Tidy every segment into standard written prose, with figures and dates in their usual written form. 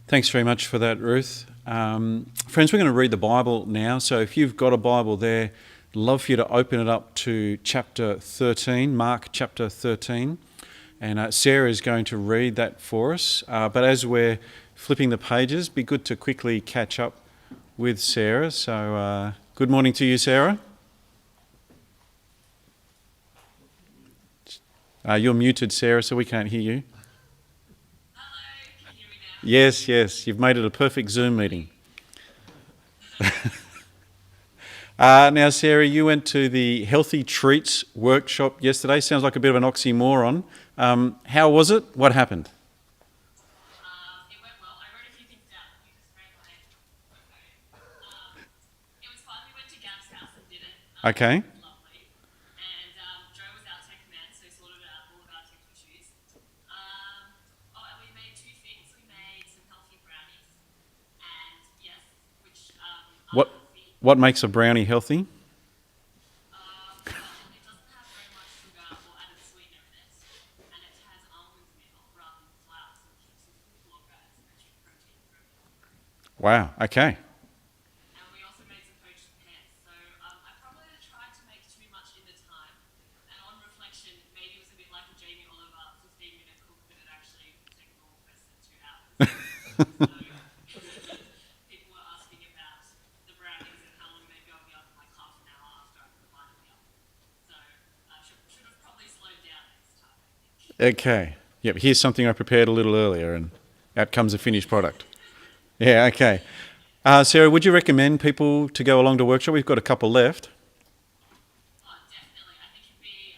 Thanks very much for that, Ruth. Friends, we're going to read the Bible now. So if you've got a Bible there, I'd love for you to open it up to chapter 13, Mark chapter 13. And Sarah is going to read that for us. But as we're flipping the pages, it'd be good to quickly catch up with Sarah. So good morning to you, Sarah. You're muted, Sarah, so we can't hear you. Yes, you've made it a perfect Zoom meeting. Now, Sarah, you went to the Healthy Treats workshop yesterday. Sounds like a bit of an oxymoron. How was it? What happened? It went well. I wrote a few things down. You just read my it was fun. We went to Gab's house and did it. Okay. It was lovely. And Joe was our tech man, so he sorted out all of our tech issues. And we made two things. We made some healthy brownies, and yes, which are What healthy. what makes a brownie healthy? Well, it doesn't have very much sugar or added sweetener in it, and it has almond meal rather than flour, so it keeps you full longer as extra protein through it. Wow. Okay. And we also made some poached pears. So I probably tried to make too much in the time. And on reflection, maybe it was a bit like a Jamie Oliver 15-minute cook, but it actually would take a normal person 2 hours. So people were asking about the brownies and how long they'd go in the oven, like half an hour after I put mine in the oven. So should have probably slowed down next time, I think. Okay. Yep. Here's something I prepared a little earlier, and out comes a finished product. Yeah. Okay. Sarah, would you recommend people to go along to workshop? We've got a couple left. Oh, definitely. I think it'd be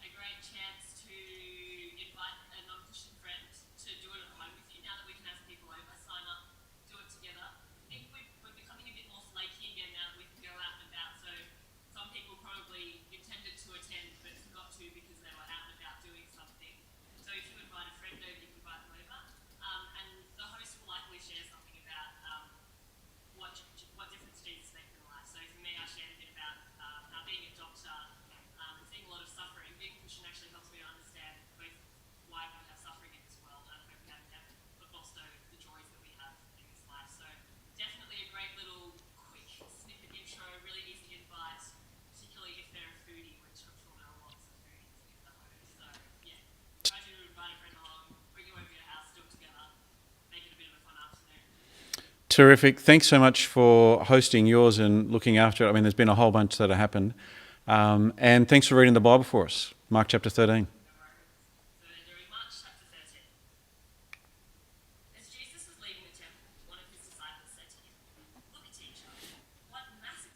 a great chance to invite a non-Christian friend to do it at home with you. Now that we can have people over, sign up, do it together. I think we're becoming a bit more flaky again now that we can go out and about. So some people probably intended to attend but forgot to because they were out and about doing something. So if you invite a friend over, you can invite them over. And the host will likely share something about what difference Jesus makes in life. So for me, I shared a bit about how being a doctor and seeing a lot of suffering. Being Christian actually helps me to understand both why we have suffering in this world and hope we have in heaven, but also the joys that we have in this life. So definitely a great little quick snippet intro, really easy invite, particularly if they're a foodie, which I'm sure there are lots of foodies in the home. So yeah, try to invite a friend along, bring you over to your house, do it together, make it a bit of a fun afternoon. Terrific. Thanks so much for hosting yours and looking after it. I mean, there's been a whole bunch that have happened. And thanks for reading the Bible for us. Mark chapter 13. So they're doing March chapter 13. As Jesus was leaving the temple, one of his disciples said to him, "Look, teacher, what massive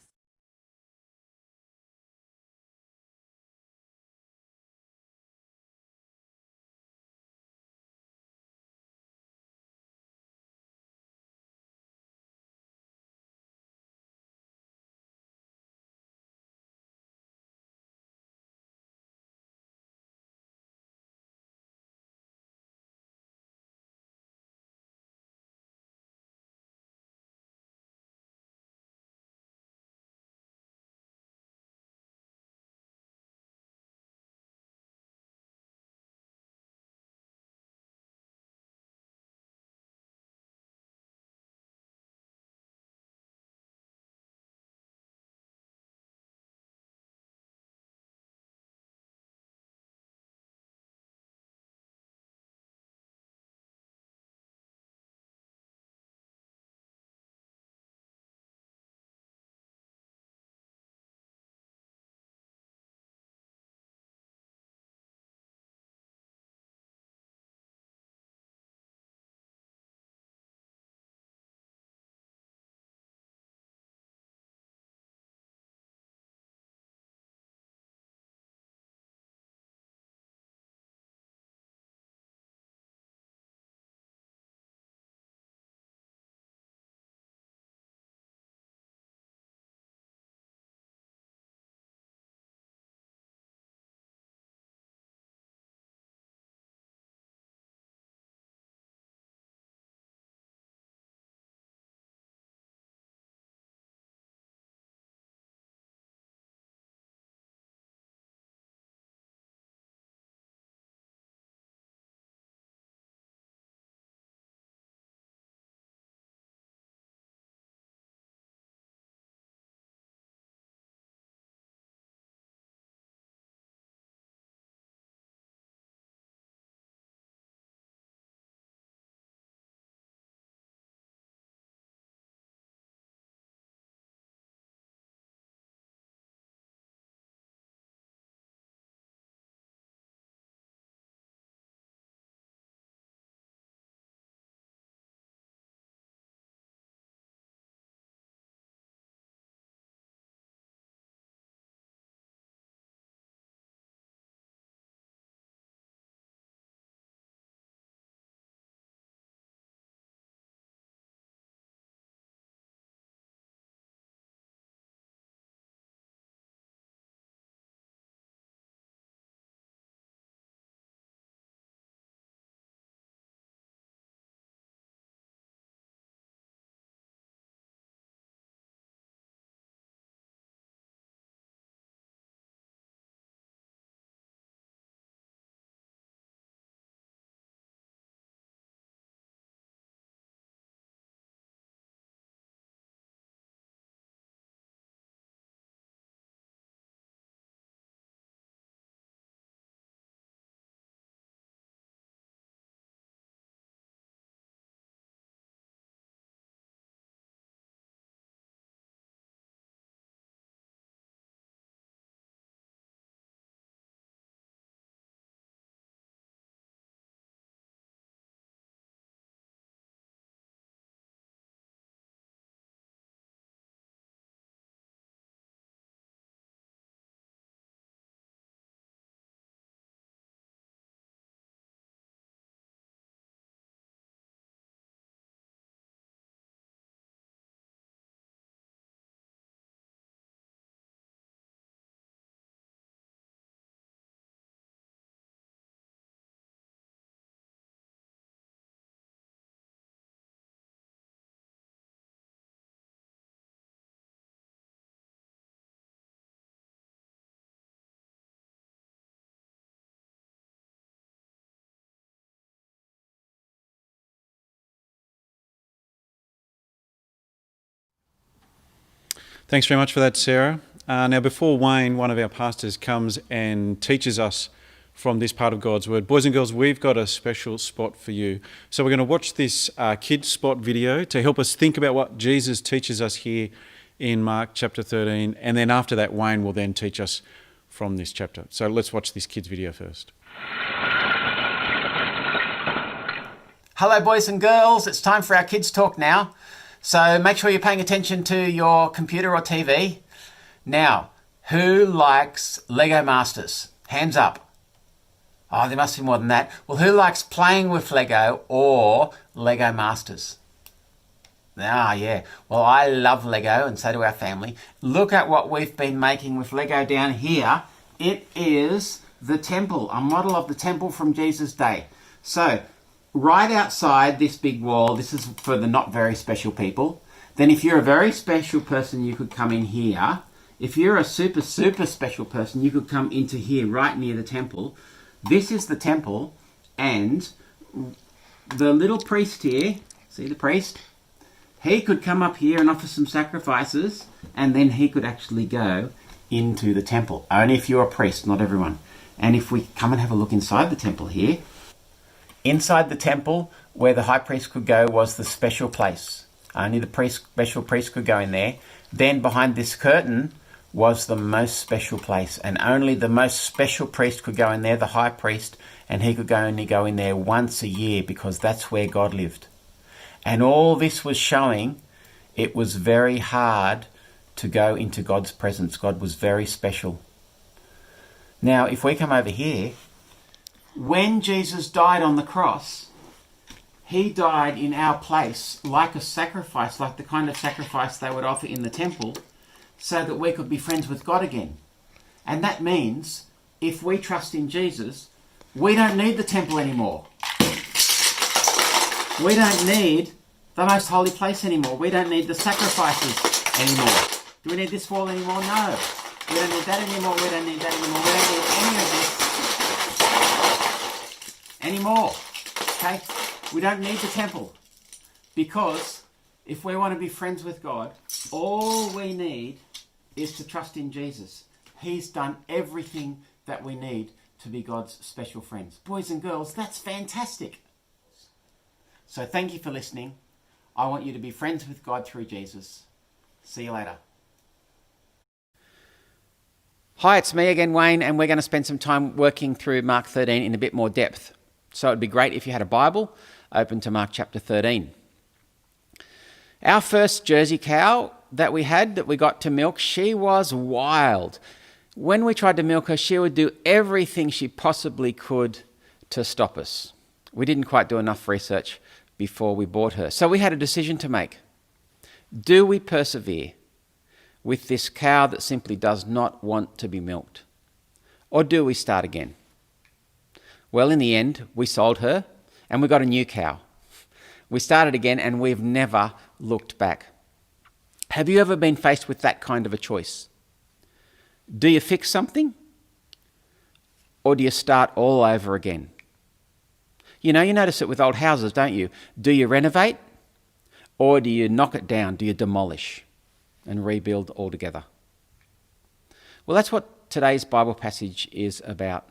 Thanks very much for that, Sarah. Now, before Wayne, one of our pastors, comes and teaches us from this part of God's Word, boys and girls, we've got a special spot for you. So we're going to watch this kids spot video to help us think about what Jesus teaches us here in Mark chapter 13. And then after that, Wayne will then teach us from this chapter. So let's watch this kids video first. Hello boys and girls, it's time for our kids talk now. So make sure you're paying attention to your computer or TV. Now, who likes Lego Masters? Hands up. Oh, there must be more than that. Well, who likes playing with Lego or Lego Masters? Ah, yeah. Well, I love Lego and so do our family. Look at what we've been making with Lego down here. It is the temple, a model of the temple from Jesus' day. So, right outside this big wall, this is for the not very special people. Then if you're a very special person, you could come in here. If you're a super special person, you could come into here right near the temple. This is the temple, and the little priest here, see the priest? He could come up here and offer some sacrifices, and then he could actually go into the temple. Only if you're a priest, not everyone. And if we come and have a look inside the temple here, inside the temple, where the high priest could go, was the special place. Only the special priest could go in there. Then behind this curtain was the most special place, and only the most special priest could go in there, the high priest, and he could only go in there once a year because that's where God lived. And all this was showing it was very hard to go into God's presence. God was very special. Now, if we come over here, when Jesus died on the cross, he died in our place like a sacrifice, like the kind of sacrifice they would offer in the temple, so that we could be friends with God again. And that means if we trust in Jesus, we don't need the temple anymore. We don't need the most holy place anymore. We don't need the sacrifices anymore. Do we need this wall anymore? No. We don't need that anymore. We don't need that anymore. We don't need any of this anymore. Okay? We don't need the temple. Because if we want to be friends with God, all we need is to trust in Jesus. He's done everything that we need to be God's special friends. Boys and girls, that's fantastic. So thank you for listening. I want you to be friends with God through Jesus. See you later. Hi, it's me again, Wayne, and we're going to spend some time working through Mark 13 in a bit more depth. So it'd be great if you had a Bible open to Mark chapter 13. Our first Jersey cow that we got to milk, she was wild. When we tried to milk her, she would do everything she possibly could to stop us. We didn't quite do enough research before we bought her. So we had a decision to make. Do we persevere with this cow that simply does not want to be milked? Or do we start again? Well, in the end, we sold her and we got a new cow. We started again and we've never looked back. Have you ever been faced with that kind of a choice? Do you fix something? Or do you start all over again? You know, you notice it with old houses, don't you? Do you renovate? Or do you knock it down? Do you demolish and rebuild altogether? Well, that's what today's Bible passage is about.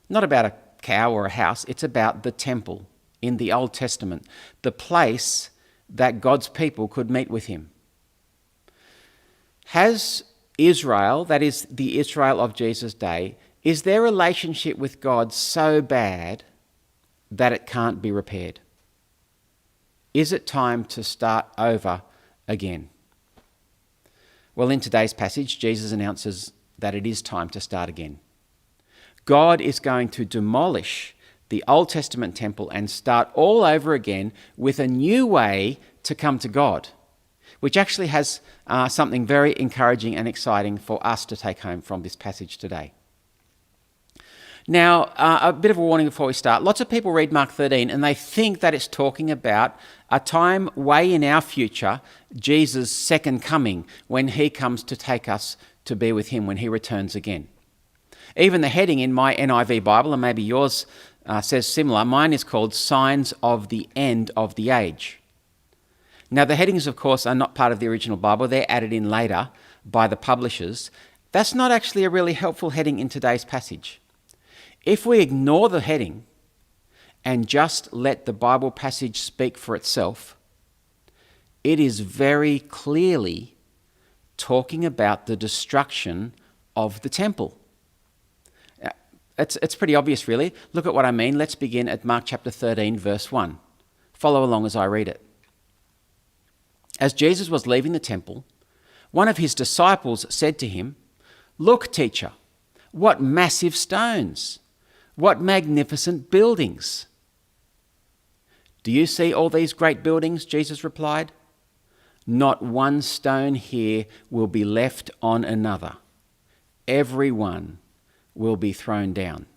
Not about a cow or a house, it's about the temple in the Old Testament, the place that God's people could meet with him. Has Israel, that is the Israel of Jesus' day, is their relationship with God so bad that it can't be repaired? Is it time to start over again? Well, in today's passage, Jesus announces that it is time to start again. God is going to demolish the Old Testament temple and start all over again with a new way to come to God, which actually has something very encouraging and exciting for us to take home from this passage today. Now, a bit of a warning before we start. Lots of people read Mark 13 and they think that it's talking about a time way in our future, Jesus' second coming, when he comes to take us to be with him, when he returns again. Even the heading in my NIV Bible, and maybe yours says similar, mine is called Signs of the End of the Age. Now, the headings, of course, are not part of the original Bible. They're added in later by the publishers. That's not actually a really helpful heading in today's passage. If we ignore the heading and just let the Bible passage speak for itself, it is very clearly talking about the destruction of the temple. It's pretty obvious, really. Look at what I mean. Let's begin at Mark chapter 13, verse 1. Follow along as I read it. As Jesus was leaving the temple, one of his disciples said to him, "Look, teacher, what massive stones! What magnificent buildings!" "Do you see all these great buildings?" Jesus replied. "Not one stone here will be left on another. Every one will be thrown down."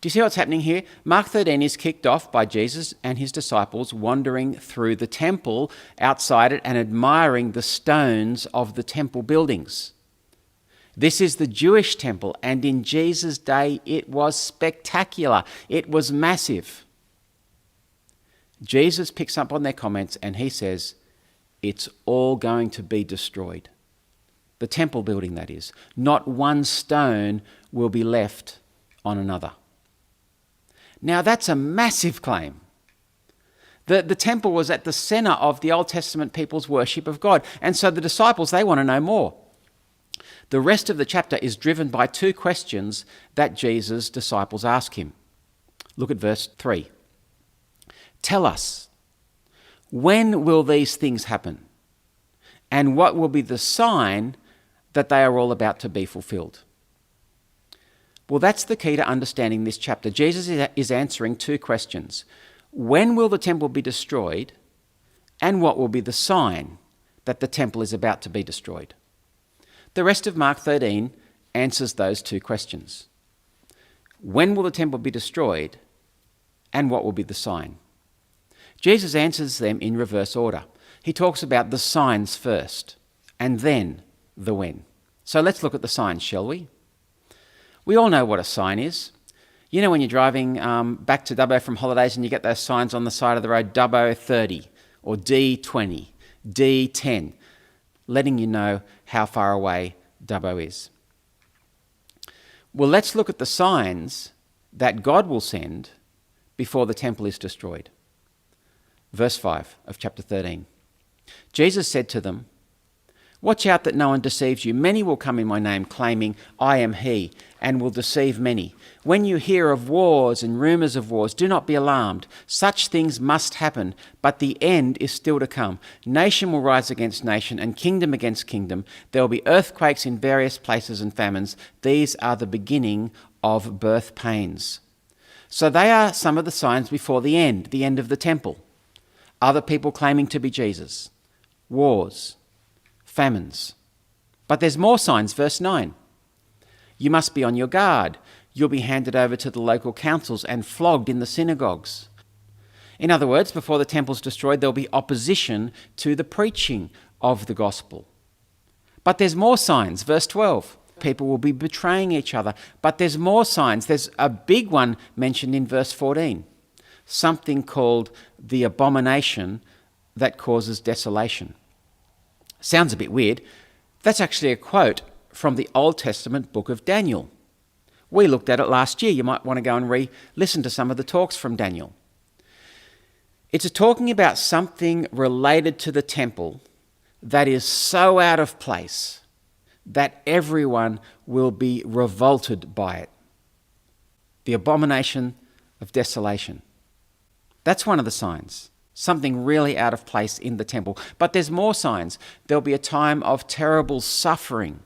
Do you see what's happening here? Mark 13 is kicked off by Jesus and his disciples wandering through the temple outside it and admiring the stones of the temple buildings. This is the Jewish temple, and in Jesus' day it was spectacular. It was massive. Jesus picks up on their comments and he says, it's all going to be destroyed. The temple building, that is. Not one stone will be left on another. Now that's a massive claim. The temple was at the centre of the Old Testament people's worship of God. And so the disciples, they want to know more. The rest of the chapter is driven by two questions that Jesus' disciples ask him. Look at verse 3. Tell us, when will these things happen? And what will be the sign that they are all about to be fulfilled? Well, that's the key to understanding this chapter. Jesus is answering two questions. When will the temple be destroyed? And what will be the sign that the temple is about to be destroyed? The rest of Mark 13 answers those two questions. When will the temple be destroyed? And what will be the sign? Jesus answers them in reverse order. He talks about the signs first, and then the when. So let's look at the signs, shall we? We all know what a sign is. You know when you're driving back to Dubbo from holidays and you get those signs on the side of the road, Dubbo 30 or D20, D10, letting you know how far away Dubbo is. Well, let's look at the signs that God will send before the temple is destroyed. Verse 5 of chapter 13. Jesus said to them, "Watch out that no one deceives you. Many will come in my name, claiming, 'I am he,' and will deceive many. When you hear of wars and rumours of wars, do not be alarmed. Such things must happen, but the end is still to come. Nation will rise against nation, and kingdom against kingdom. There will be earthquakes in various places and famines. These are the beginning of birth pains." So they are some of the signs before the end of the temple. Other people claiming to be Jesus. Wars. Famines. But there's more signs, verse 9. You must be on your guard. You'll be handed over to the local councils and flogged in the synagogues. In other words, before the temple's destroyed, there'll be opposition to the preaching of the gospel. But there's more signs, verse 12. People will be betraying each other. But there's more signs. There's a big one mentioned in verse 14. Something called the abomination that causes desolation. Sounds a bit weird. That's actually a quote from the Old Testament book of Daniel. We looked at it last year. You might want to go and listen to some of the talks from Daniel. It's talking about something related to the temple that is so out of place that everyone will be revolted by it. The abomination of desolation. That's one of the signs. Something really out of place in the temple. But there's more signs. There'll be a time of terrible suffering,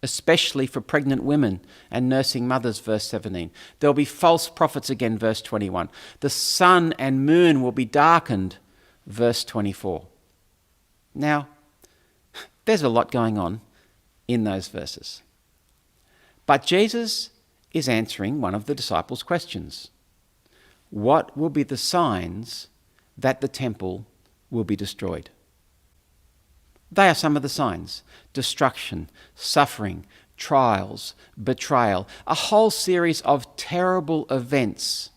especially for pregnant women and nursing mothers, verse 17. There'll be false prophets again, verse 21. The sun and moon will be darkened, verse 24. Now, there's a lot going on in those verses. But Jesus is answering one of the disciples' questions. What will be the signs that the temple will be destroyed? They are some of the signs. Destruction, suffering, trials, betrayal, a whole series of terrible events.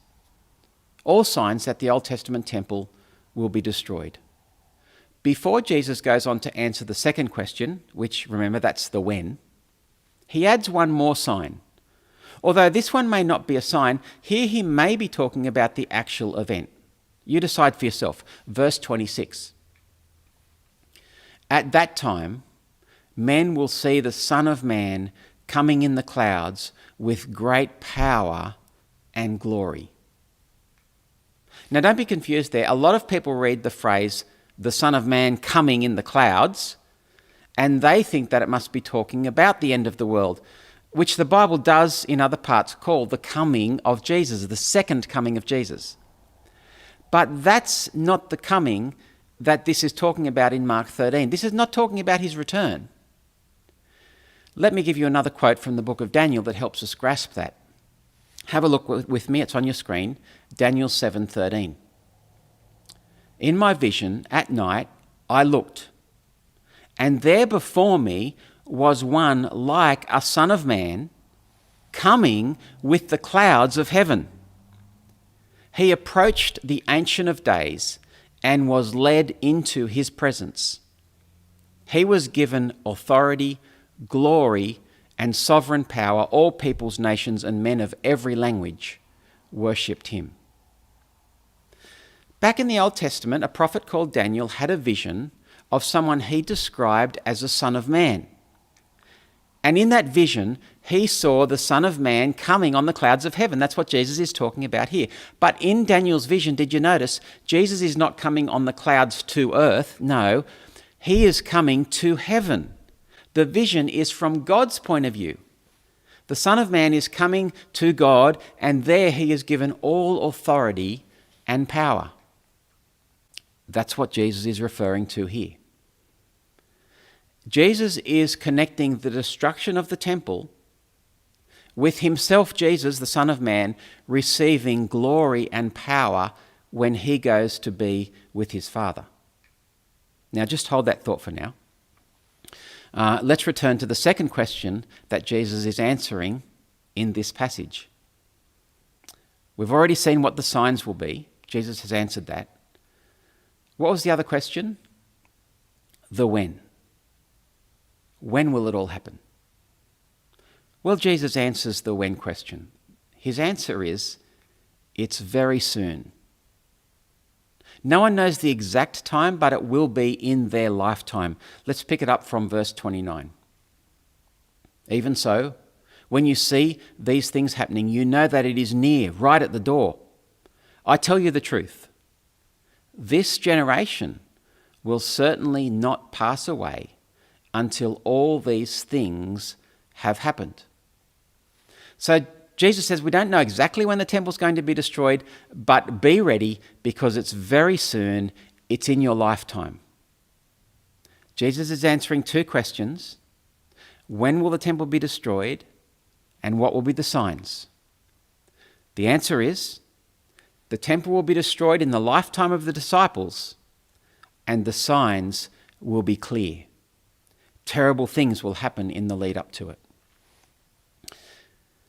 All signs that the Old Testament temple will be destroyed. Before Jesus goes on to answer the second question, which, remember, that's the when, he adds one more sign. Although this one may not be a sign, here he may be talking about the actual event. You decide for yourself. Verse 26. At that time, men will see the Son of Man coming in the clouds with great power and glory. Now, don't be confused there. A lot of people read the phrase, the Son of Man coming in the clouds, and they think that it must be talking about the end of the world, which the Bible does in other parts call the coming of Jesus, the second coming of Jesus. But that's not the coming that this is talking about in Mark 13. This is not talking about his return. Let me give you another quote from the book of Daniel that helps us grasp that. Have a look with me, it's on your screen, Daniel 7:13. In my vision at night I looked, and there before me was one like a son of man coming with the clouds of heaven. He approached the Ancient of Days and was led into his presence. He was given authority, glory, and sovereign power. All peoples, nations, and men of every language worshipped him. Back in the Old Testament, a prophet called Daniel had a vision of someone he described as a son of man. And in that vision, he saw the Son of Man coming on the clouds of heaven. That's what Jesus is talking about here. But in Daniel's vision, did you notice, Jesus is not coming on the clouds to earth. No, he is coming to heaven. The vision is from God's point of view. The Son of Man is coming to God, and there he is given all authority and power. That's what Jesus is referring to here. Jesus is connecting the destruction of the temple with himself, Jesus, the Son of Man, receiving glory and power when he goes to be with his Father. Now, just hold that thought for now. Let's return to the second question that Jesus is answering in this passage. We've already seen what the signs will be. Jesus has answered that. What was the other question? The when. When will it all happen? Well, Jesus answers the when question. His answer is, it's very soon. No one knows the exact time, but it will be in their lifetime. Let's pick it up from verse 29. Even so, when you see these things happening, you know that it is near, right at the door. I tell you the truth. This generation will certainly not pass away until all these things have happened. So Jesus says we don't know exactly when the temple's going to be destroyed, but be ready because it's very soon, it's in your lifetime. Jesus is answering two questions. When will the temple be destroyed? And what will be the signs? The answer is, the temple will be destroyed in the lifetime of the disciples, and the signs will be clear. Terrible things will happen in the lead up to it.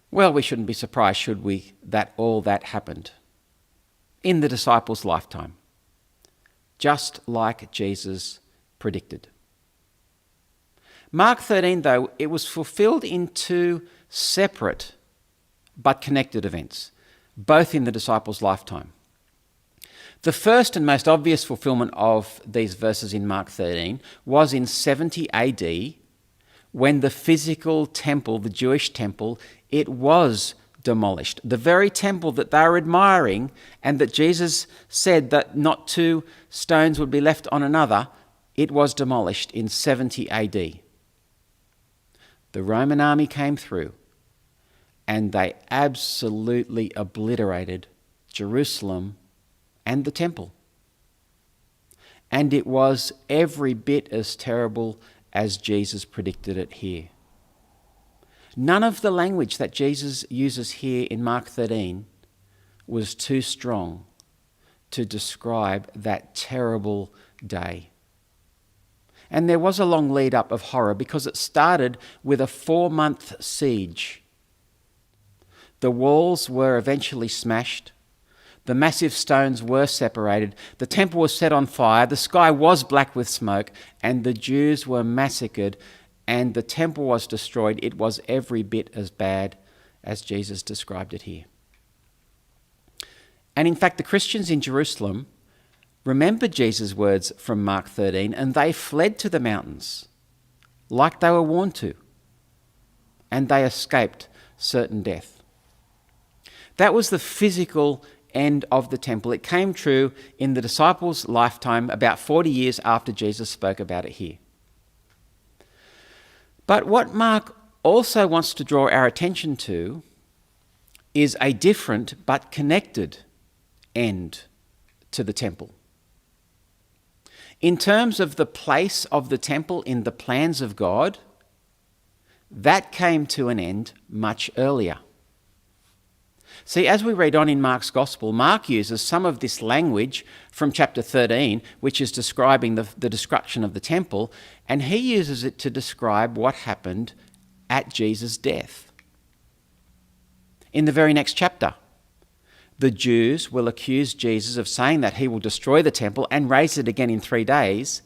Well, we shouldn't be surprised, should we, that all that happened in the disciples' lifetime, just like Jesus predicted. Mark 13, though, it was fulfilled in two separate but connected events, both in the disciples' lifetime. The first and most obvious fulfillment of these verses in Mark 13 was in 70 AD, when the physical temple, the Jewish temple, it was demolished. The very temple that they were admiring and that Jesus said that not two stones would be left on another, it was demolished in 70 AD. The Roman army came through and they absolutely obliterated Jerusalem and the temple. And it was every bit as terrible as Jesus predicted it here. None of the language that Jesus uses here in Mark 13 was too strong to describe that terrible day. And there was a long lead up of horror because it started with a 4-month siege. The walls were eventually smashed. The massive stones were separated. The temple was set on fire. The sky was black with smoke, and the Jews were massacred, and the temple was destroyed. It was every bit as bad as Jesus described it here. And in fact, the Christians in Jerusalem remembered Jesus' words from Mark 13, and they fled to the mountains like they were warned to, and they escaped certain death. That was the physical end of the temple. It came true in the disciples' lifetime, about 40 years after Jesus spoke about it here. But what Mark also wants to draw our attention to is a different but connected end to the temple. In terms of the place of the temple in the plans of God, that came to an end much earlier. See, as we read on in Mark's Gospel, Mark uses some of this language from chapter 13, which is describing the destruction of the temple, and he uses it to describe what happened at Jesus' death. In the very next chapter, the Jews will accuse Jesus of saying that he will destroy the temple and raise it again in 3 days.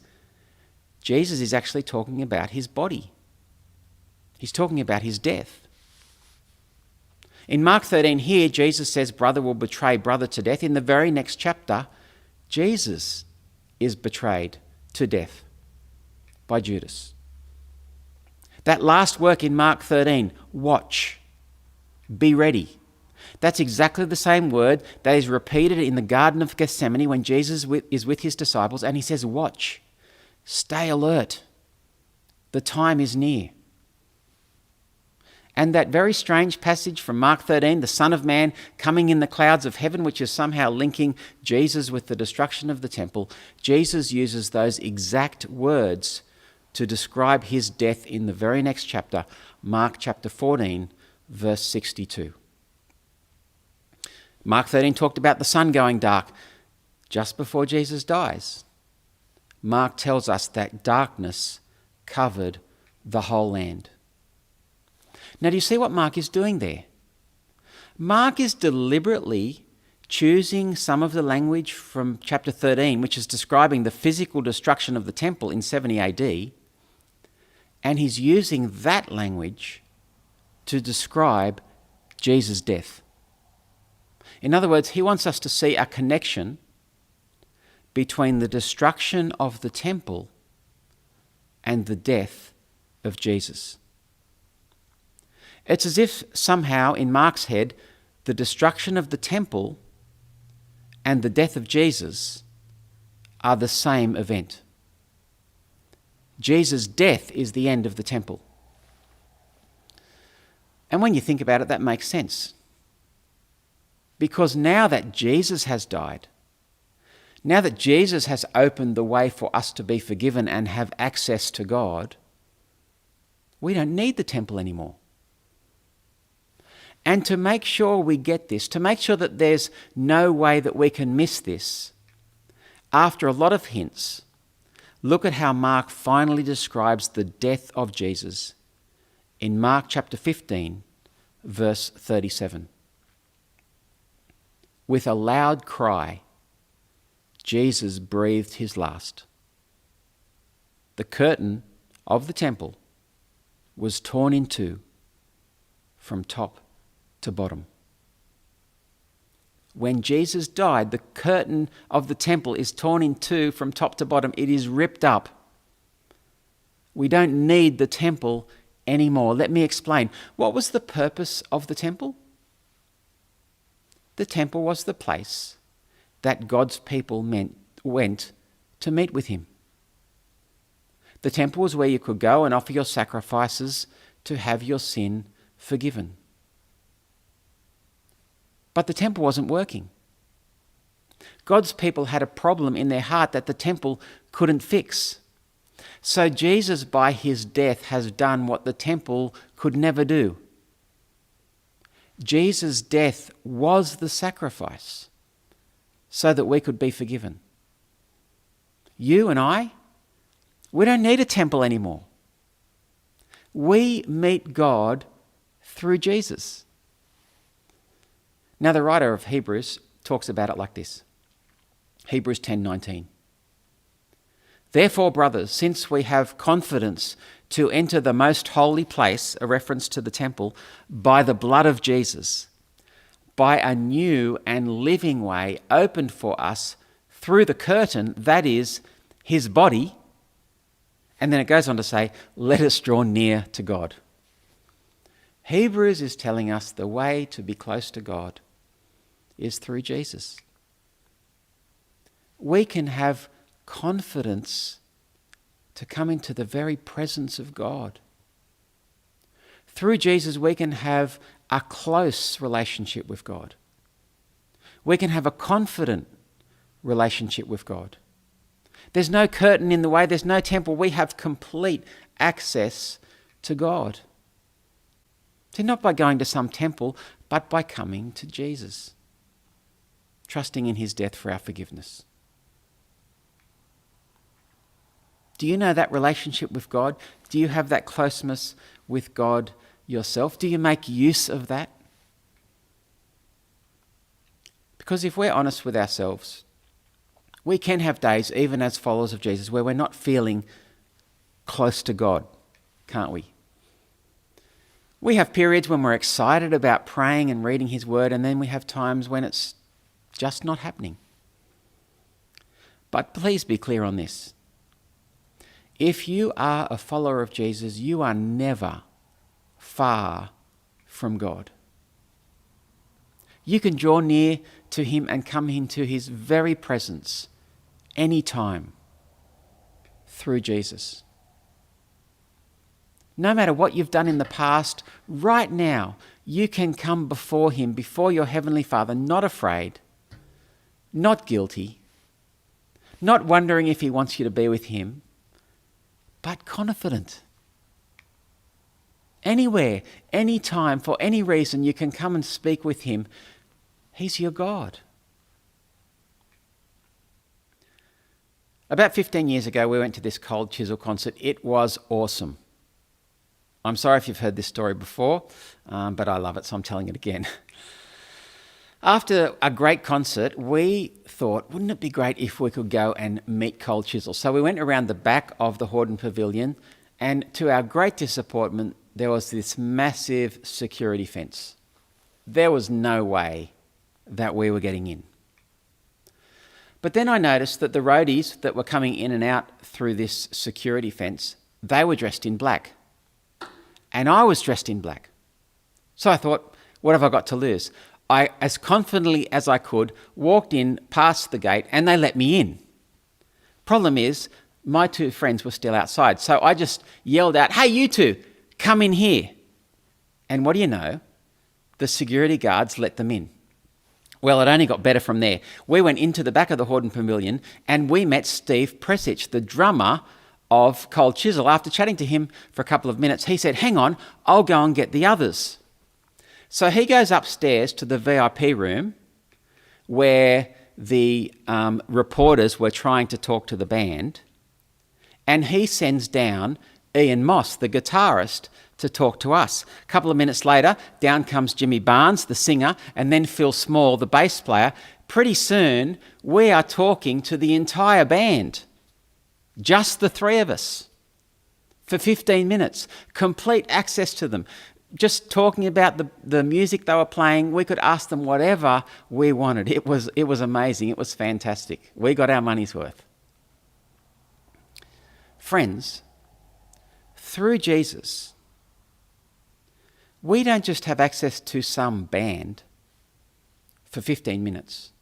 Jesus is actually talking about his body. He's talking about his death. In Mark 13 here, Jesus says brother will betray brother to death. In the very next chapter, Jesus is betrayed to death by Judas. That last work in Mark 13, watch, be ready. That's exactly the same word that is repeated in the Garden of Gethsemane when Jesus is with his disciples, and he says, watch, stay alert, the time is near. And that very strange passage from Mark 13, the Son of Man coming in the clouds of heaven, which is somehow linking Jesus with the destruction of the temple, Jesus uses those exact words to describe his death in the very next chapter, Mark chapter 14, verse 62. Mark 13 talked about the sun going dark just before Jesus dies. Mark tells us that darkness covered the whole land. Now, do you see what Mark is doing there? Mark is deliberately choosing some of the language from chapter 13, which is describing the physical destruction of the temple in 70 AD, and he's using that language to describe Jesus' death. In other words, he wants us to see a connection between the destruction of the temple and the death of Jesus. It's as if somehow in Mark's head, the destruction of the temple and the death of Jesus are the same event. Jesus' death is the end of the temple. And when you think about it, that makes sense. Because now that Jesus has died, now that Jesus has opened the way for us to be forgiven and have access to God, we don't need the temple anymore. And to make sure we get this, to make sure that there's no way that we can miss this, after a lot of hints, look at how Mark finally describes the death of Jesus in Mark chapter 15, verse 37. With a loud cry, Jesus breathed his last. The curtain of the temple was torn in two from top to bottom. When Jesus died, the curtain of the temple is torn in two from top to bottom. It is ripped up. We don't need the temple anymore. Let me explain. What was the purpose of the temple? The temple was the place that God's people went to meet with him. The temple was where you could go and offer your sacrifices to have your sin forgiven. But the temple wasn't working. God's people had a problem in their heart that the temple couldn't fix. So Jesus, by his death, has done what the temple could never do. Jesus' death was the sacrifice so that we could be forgiven. You and I, we don't need a temple anymore. We meet God through Jesus. Now, the writer of Hebrews talks about it like this. Hebrews 10:19. Therefore, brothers, since we have confidence to enter the most holy place, a reference to the temple, by the blood of Jesus, by a new and living way opened for us through the curtain, that is, his body. And then it goes on to say, let us draw near to God. Hebrews is telling us the way to be close to God is through Jesus. We can have confidence to come into the very presence of God. Through Jesus, we can have a close relationship with God. We can have a confident relationship with God. There's no curtain in the way, there's no temple. We have complete access to God. So not by going to some temple, but by coming to Jesus, trusting in his death for our forgiveness. Do you know that relationship with God? Do you have that closeness with God yourself? Do you make use of that? Because if we're honest with ourselves, we can have days, even as followers of Jesus, where we're not feeling close to God, can't we? We have periods when we're excited about praying and reading his word, and then we have times when it's just not happening. But please be clear on this. If you are a follower of Jesus, you are never far from God. You can draw near to him and come into his very presence anytime through Jesus. No matter what you've done in the past, right now you can come before him, before your Heavenly Father, not afraid, not guilty, not wondering if he wants you to be with him, but confident. Anywhere, anytime, for any reason, you can come and speak with him. He's your God. About 15 years ago, we went to this Cold Chisel concert. It was awesome. I'm sorry if you've heard this story before, but I love it, so I'm telling it again. After a great concert, we thought, wouldn't it be great if we could go and meet Cold Chisel? So we went around the back of the Hordern Pavilion, and to our great disappointment, there was this massive security fence. There was no way that we were getting in. But then I noticed that the roadies that were coming in and out through this security fence, they were dressed in black. And I was dressed in black. So I thought, what have I got to lose? I, as confidently as I could, walked in past the gate and they let me in. Problem is, my two friends were still outside. So I just yelled out, hey, you two, come in here. And what do you know? The security guards let them in. Well, it only got better from there. We went into the back of the Hordern Pavilion and we met Steve Presich, the drummer of Cold Chisel. After chatting to him for a couple of minutes, he said, hang on, I'll go and get the others. So he goes upstairs to the VIP room where the reporters were trying to talk to the band, and he sends down Ian Moss, the guitarist, to talk to us. A couple of minutes later, down comes Jimmy Barnes, the singer, and then Phil Small, the bass player. Pretty soon, we are talking to the entire band, just the three of us, for 15 minutes, complete access to them. Just talking about the music they were playing, we could ask them whatever we wanted. It was amazing. It was fantastic. We got our money's worth. Friends, through Jesus, we don't just have access to some band for 15 minutes.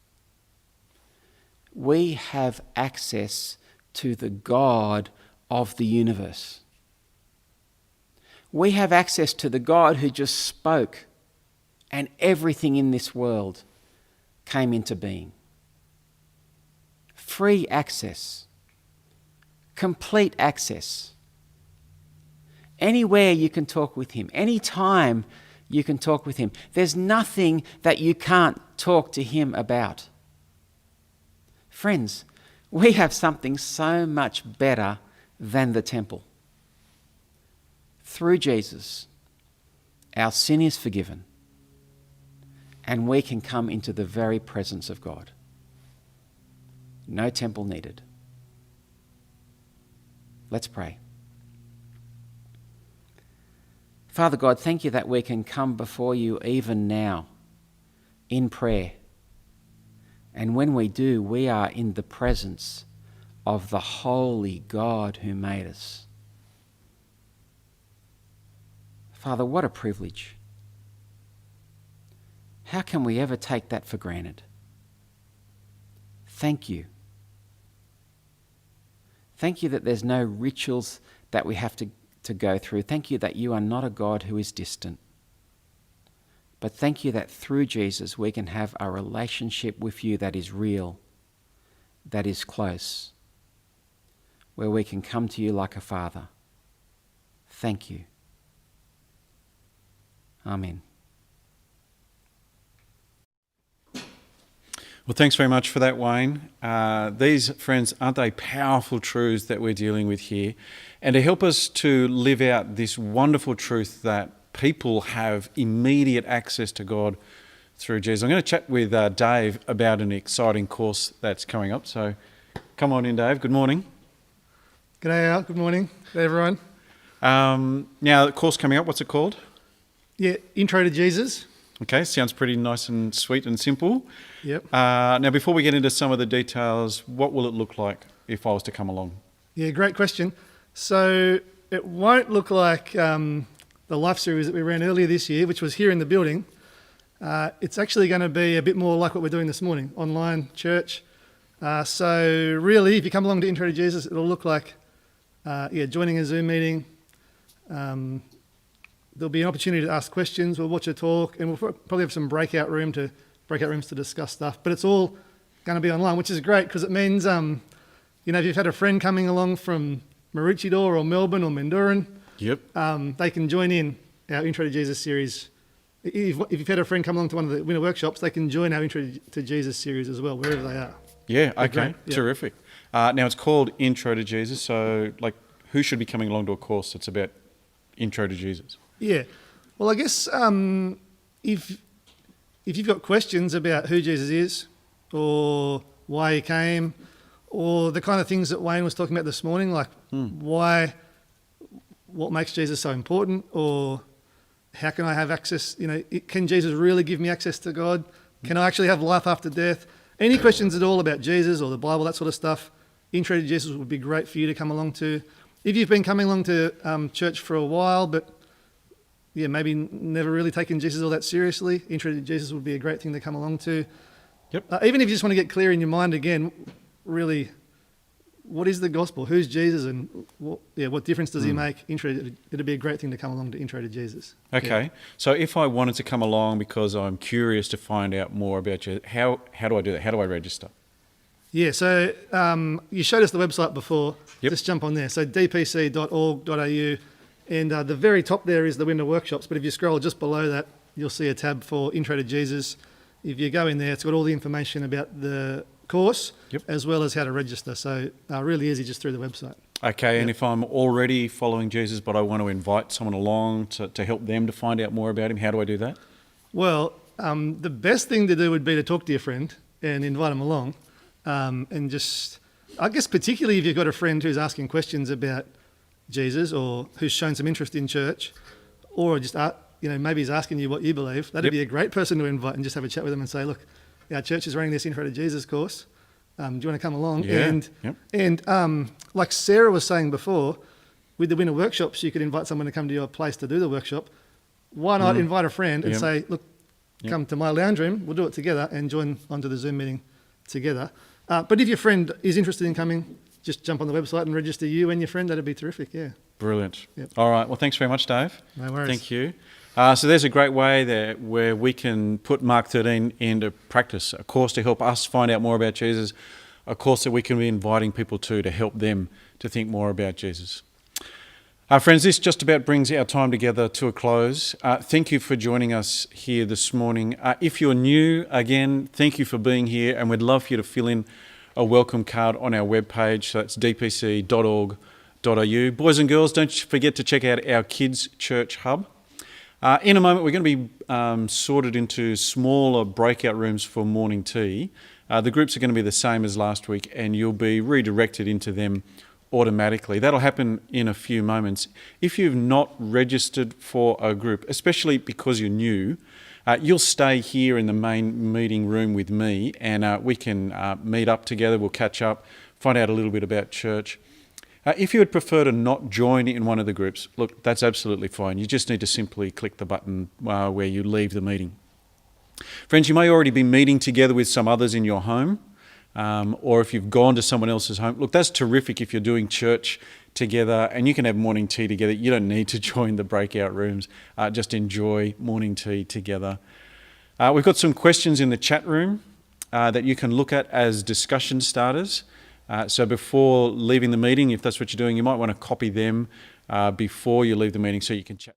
We have access to the God of the universe. We have access to the God who just spoke and everything in this world came into being. Free access. Complete access. Anywhere you can talk with him. Anytime you can talk with him. There's nothing that you can't talk to him about. Friends, we have something so much better than the temple. Through Jesus, our sin is forgiven and we can come into the very presence of God. No temple needed. Let's pray. Father God, thank you that we can come before you even now in prayer. And when we do, we are in the presence of the holy God who made us. Father, what a privilege. How can we ever take that for granted? Thank you. Thank you that there's no rituals that we have to go through. Thank you that you are not a God who is distant. But thank you that through Jesus we can have a relationship with you that is real, that is close, where we can come to you like a father. Thank you. Amen. Well, thanks very much for that, Wayne. These, friends, aren't they powerful truths that we're dealing with here? And to help us to live out this wonderful truth that people have immediate access to God through Jesus, I'm going to chat with Dave about an exciting course that's coming up. So come on in, Dave. Good morning. G'day, Al. Good morning. G'day, everyone. Now, the course coming up, what's it called? Yeah, Intro to Jesus. Okay, sounds pretty nice and sweet and simple. Yep. Now, before we get into some of the details, what will it look like if I was to come along? Yeah, great question. So it won't look like the Life series that we ran earlier this year, which was here in the building. It's actually going to be a bit more like what we're doing this morning, online church. So really, if you come along to Intro to Jesus, it'll look like joining a Zoom meeting. There'll be an opportunity to ask questions. We'll watch a talk, and we'll probably have some breakout rooms to discuss stuff. But it's all going to be online, which is great because it means, if you've had a friend coming along from Maroochydore or Melbourne or Manduran, Yep. they can join in our Intro to Jesus series. If you've had a friend come along to one of the winter workshops, they can join our Intro to Jesus series as well, wherever they are. Yeah, okay, great, yeah. Terrific. Now, it's called Intro to Jesus, so who should be coming along to a course that's about Intro to Jesus? Yeah. Well, I guess if you've got questions about who Jesus is or why he came or the kind of things that Wayne was talking about this morning, like what makes Jesus so important, or how can I have access, can Jesus really give me access to God? Can I actually have life after death? Any questions at all about Jesus or the Bible, that sort of stuff, Intro to Jesus would be great for you to come along to. If you've been coming along to church for a while, but maybe never really taken Jesus all that seriously, Intro to Jesus would be a great thing to come along to. Yep. Even if you just want to get clear in your mind again, really, what is the gospel? Who's Jesus, and what difference does he make? It'd be a great thing to come along to Intro to Jesus. Okay. Yeah. So if I wanted to come along because I'm curious to find out more about you, how do I do that? How do I register? Yeah, so you showed us the website before. Yep. Just jump on there. So dpc.org.au. And the very top there is the winter workshops. But if you scroll just below that, you'll see a tab for Intro to Jesus. If you go in there, it's got all the information about the course, as well as how to register. So really easy just through the website. Okay, and if I'm already following Jesus, but I want to invite someone along to help them to find out more about him, how do I do that? Well, the best thing to do would be to talk to your friend and invite them along. And just, I guess particularly if you've got a friend who's asking questions about Jesus or who's shown some interest in church, or just maybe he's asking you what you believe, that'd be a great person to invite and just have a chat with them and say, look, our church is running this Intro to Jesus course. Do you want to come along? Yeah. And like Sarah was saying before, with the winter workshops, you could invite someone to come to your place to do the workshop. Why not invite a friend and say, look, come to my lounge room, we'll do it together and join onto the Zoom meeting together. But if your friend is interested in coming, just jump on the website and register you and your friend. That'd be terrific, yeah. Brilliant. Yep. All right. Well, thanks very much, Dave. No worries. Thank you. So there's a great way there where we can put Mark 13 into practice, a course to help us find out more about Jesus, a course that we can be inviting people to help them to think more about Jesus. Friends, this just about brings our time together to a close. Thank you for joining us here this morning. If you're new, again, thank you for being here, and we'd love for you to fill in a welcome card on our webpage. So that's dpc.org.au. Boys and girls, don't forget to check out our Kids Church Hub. In a moment, we're going to be sorted into smaller breakout rooms for morning tea. The groups are going to be the same as last week, and you'll be redirected into them automatically. That'll happen in a few moments. If you've not registered for a group, especially because you're new, you'll stay here in the main meeting room with me, and we can meet up together. We'll catch up, find out a little bit about church. If you would prefer to not join in one of the groups, look, that's absolutely fine. You just need to simply click the button where you leave the meeting. Friends, you may already be meeting together with some others in your home, or if you've gone to someone else's home. Look, that's terrific if you're doing church together and you can have morning tea together. You don't need to join the breakout rooms. Just enjoy morning tea together. We've got some questions in the chat room that you can look at as discussion starters. So before leaving the meeting, if that's what you're doing, you might want to copy them before you leave the meeting so you can chat.